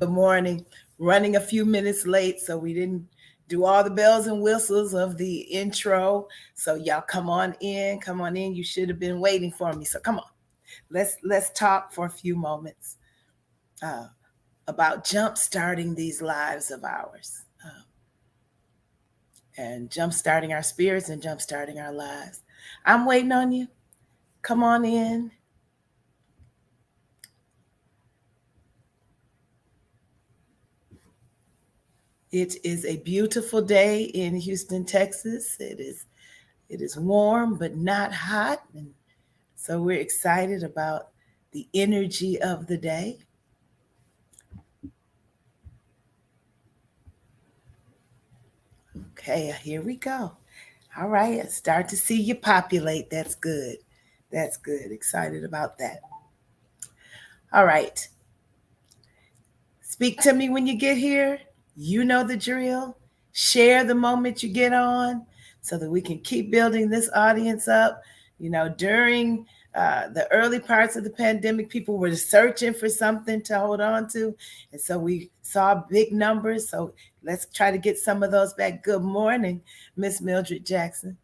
morning. Running a few minutes late, so we didn't do all the bells and whistles of the intro. So y'all come on in, come on in. You should have been waiting for me. So come on. Let's talk for a few moments uh, about jump starting these lives of ours. And jump starting our spirits and jump starting our lives. I'm waiting on you. Come on in. It is a beautiful day in Houston, Texas. It is warm but not hot, and so we're excited about the energy of the day. Okay, here we go. All right, I start to see you populate. That's good. That's good. Excited about that. All right. Speak to me when you get here. You know the drill. Share the moment you get on so that we can keep building this audience up. During the early parts of the pandemic, people were searching for something to hold on to. And so we saw big numbers. So let's try to get some of those back. Good morning, Miss Mildred Jackson.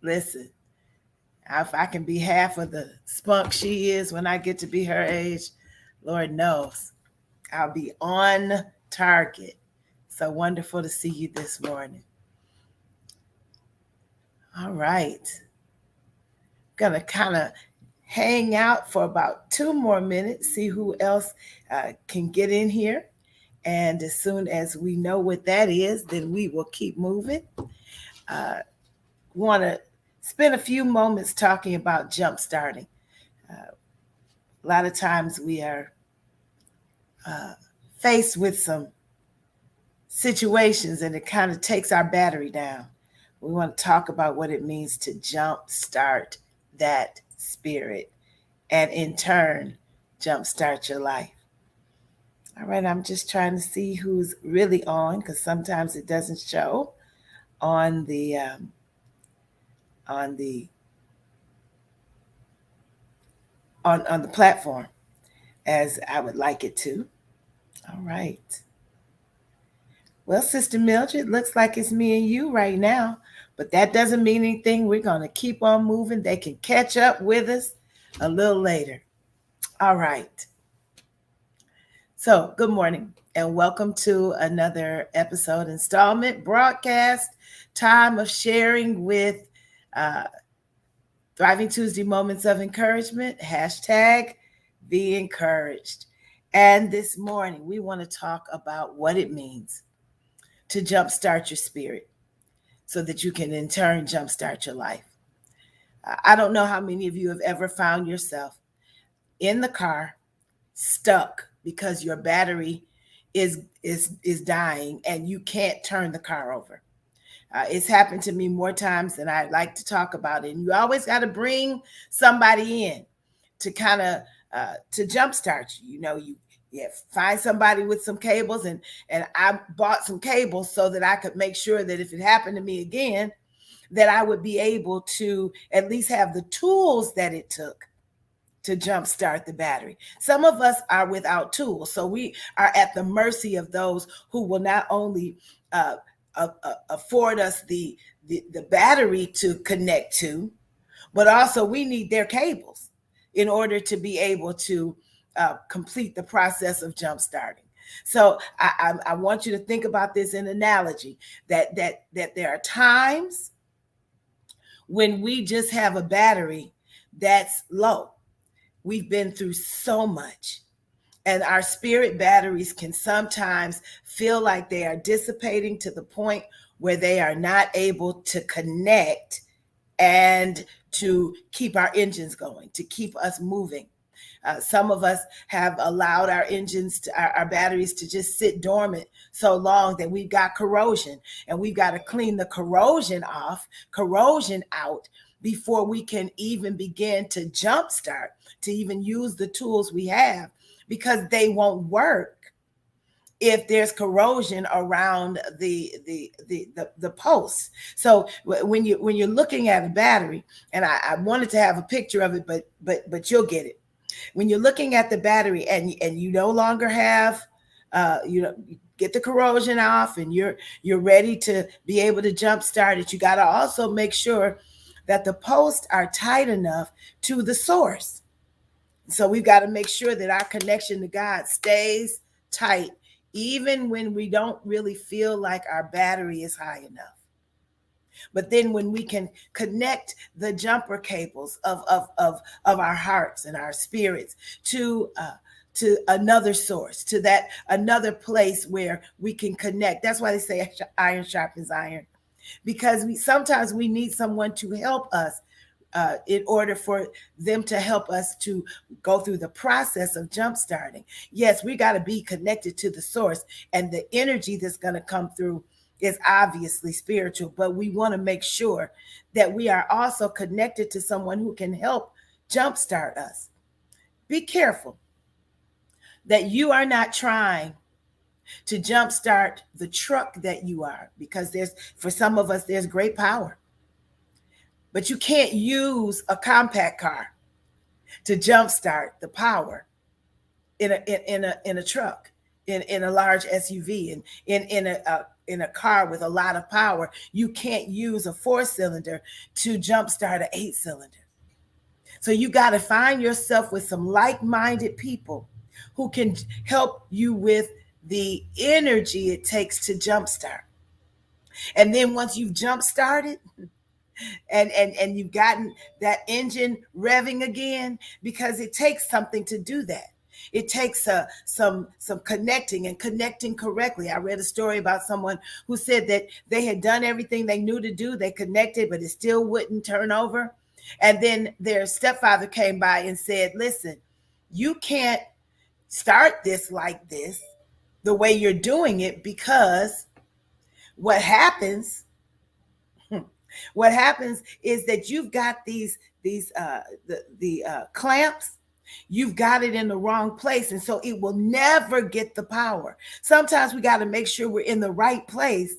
Listen, if I can be half of the spunk she is when I get to be her age, Lord knows I'll be on target. So wonderful to see you this morning. All right. Gonna kind of hang out for about 2 more minutes, see who else can get in here. And as soon as we know what that is, then we will keep moving. Want to spend a few moments talking about jump starting. A lot of times we are faced with some situations and it kind of takes our battery down. We want to talk about what it means to jump start that spirit and in turn jumpstart your life. All right, I'm just trying to see who's really on because sometimes it doesn't show on the on the platform as I would like it to. All right. Well, Sister Mildred, looks like it's me and you right now, but that doesn't mean anything. We're going to keep on moving. They can catch up with us a little later. All right. So, good morning and welcome to another episode, installment, broadcast, time of sharing with Thriving Tuesday Moments of Encouragement, hashtag veeencouraged. And this morning, we want to talk about what it means to jumpstart your spirit so that you can in turn jumpstart your life. I don't know how many of you have ever found yourself in the car stuck because your battery is dying and you can't turn the car over. It's happened to me more times than I like to talk about it. And you always got to bring somebody in to kind of to jumpstart you. You find somebody with some cables, and I bought some cables so that I could make sure that if it happened to me again, that I would be able to at least have the tools that it took to jumpstart the battery. Some of us are without tools, so we are at the mercy of those who will not only afford us the battery to connect to, but also we need their cables in order to be able to complete the process of jump starting. So I want you to think about this in analogy that there are times when we just have a battery that's low. We've been through so much, and our spirit batteries can sometimes feel like they are dissipating to the point where they are not able to connect and to keep our engines going, to keep us moving. Some of us have allowed our engines, our batteries to just sit dormant so long that we've got corrosion, and we've got to clean the corrosion out before we can even begin to jumpstart, to even use the tools we have, because they won't work if there's corrosion around the posts. So when you're looking at a battery, and I wanted to have a picture of it, but you'll get it. When you're looking at the battery and you no longer have, you get the corrosion off and you're ready to be able to jump start it, you got to also make sure that the posts are tight enough to the source. So we've got to make sure that our connection to God stays tight, even when we don't really feel like our battery is high enough. But then when we can connect the jumper cables of our hearts and our spirits to another source, to that another place where we can connect. That's why they say iron sharpens iron, because sometimes we need someone to help us in order for them to help us to go through the process of jump starting. Yes, we got to be connected to the source, and the energy that's going to come through is obviously spiritual, but we want to make sure that we are also connected to someone who can help jumpstart us. Be careful that you are not trying to jumpstart the truck that you are, because for some of us, there's great power. But you can't use a compact car to jumpstart the power in a truck, in a large SUV, and in a car with a lot of power. You can't use a 4-cylinder to jumpstart an 8-cylinder. So you got to find yourself with some like-minded people who can help you with the energy it takes to jumpstart. And then once you've jump-started and you've gotten that engine revving again, because it takes something to do that. It takes some connecting and connecting correctly. I read a story about someone who said that they had done everything they knew to do. They connected, but it still wouldn't turn over. And then their stepfather came by and said, listen, you can't start this like this, the way you're doing it, because what happens is that you've got these clamps. You've got it in the wrong place, and so it will never get the power. Sometimes we got to make sure we're in the right place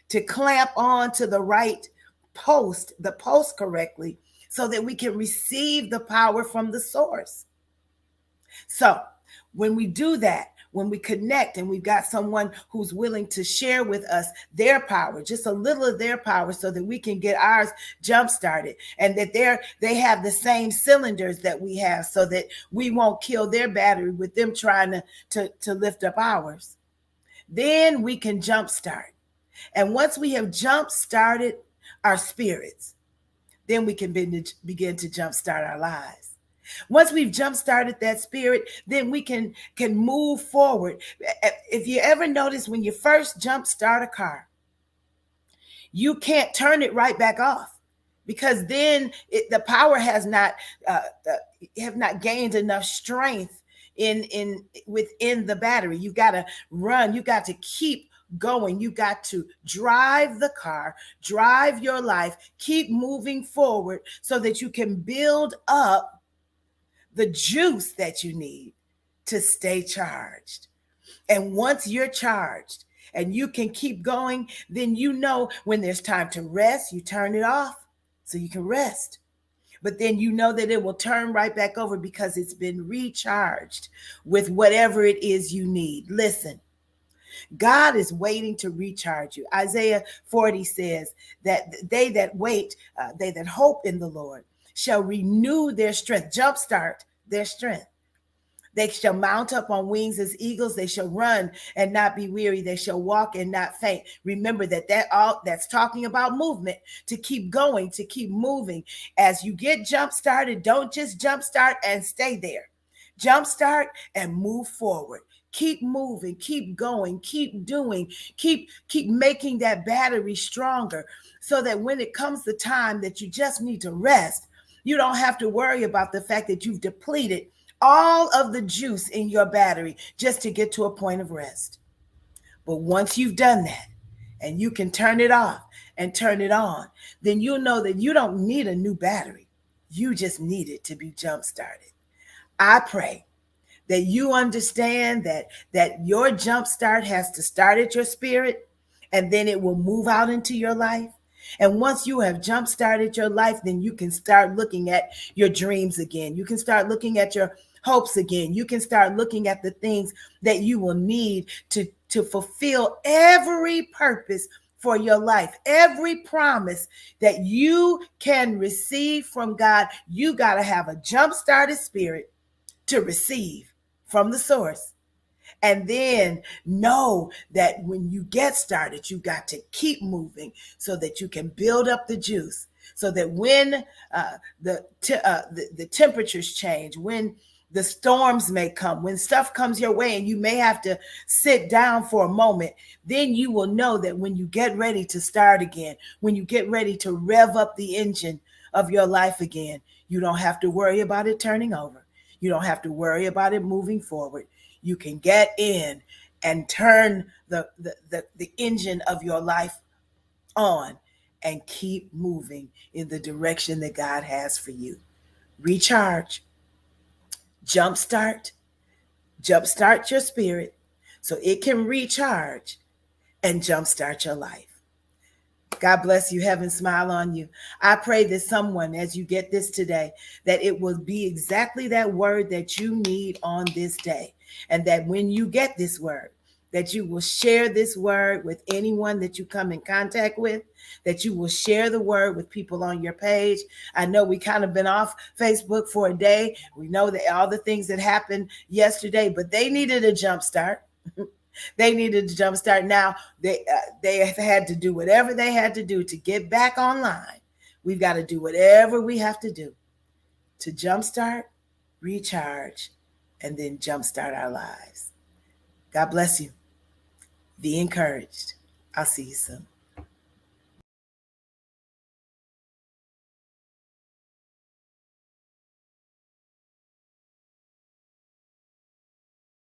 to clamp on to the right post, the post correctly, so that we can receive the power from the source. So when we do that, when we connect and we've got someone who's willing to share with us their power, just a little of their power, so that we can get ours jump started, and that they have the same cylinders that we have, so that we won't kill their battery with them trying to lift up ours. Then we can jump start. And once we have jump started our spirits, then we can begin to jump start our lives. Once we've jump-started that spirit, then we can move forward. If you ever notice, when you first jump-start a car, you can't turn it right back off, because then the power has not gained enough strength within the battery. You got to run. You got to keep going. You got to drive the car, drive your life, keep moving forward, so that you can build up the juice that you need to stay charged. And once you're charged and you can keep going, then you know when there's time to rest, you turn it off so you can rest. But then you know that it will turn right back over, because it's been recharged with whatever it is you need. Listen, God is waiting to recharge you. Isaiah 40 says that they that wait, they that hope in the Lord, shall renew their strength, jumpstart their strength. They shall mount up on wings as eagles. They shall run and not be weary. They shall walk and not faint. Remember that's talking about movement, to keep going, to keep moving. As you get jump started, don't just jump start and stay there. Jump start and move forward. Keep moving, keep going, keep doing, keep making that battery stronger, so that when it comes the time that you just need to rest, you don't have to worry about the fact that you've depleted all of the juice in your battery just to get to a point of rest. But once you've done that, and you can turn it off and turn it on, then you'll know that you don't need a new battery. You just need it to be jump started. I pray that you understand that your jump start has to start at your spirit, and then it will move out into your life. And once you have jump started your life, then you can start looking at your dreams again. You can start looking at your hopes again. You can start looking at the things that you will need to fulfill every purpose for your life, every promise that you can receive from God. You got to have a jump started spirit to receive from the source. And then know that when you get started, you got to keep moving so that you can build up the juice. So that when the temperatures change, when the storms may come, when stuff comes your way and you may have to sit down for a moment, then you will know that when you get ready to start again, when you get ready to rev up the engine of your life again, you don't have to worry about it turning over. You don't have to worry about it moving forward. You can get in and turn the engine of your life on and keep moving in the direction that God has for you. Recharge, jumpstart your spirit so it can recharge and jumpstart your life. God bless you. Heaven smile on you. I pray that someone, as you get this today, that it will be exactly that word that you need on this day. And that when you get this word, that you will share this word with anyone that you come in contact with, that you will share the word with people on your page. I know we kind of been off Facebook for a day. We know that all the things that happened yesterday, but they needed a jump start. They needed to jumpstart. Now they have had to do whatever they had to do to get back online. We've got to do whatever we have to do to jumpstart, recharge, and then jumpstart our lives. God bless you. Be encouraged. I'll see you soon.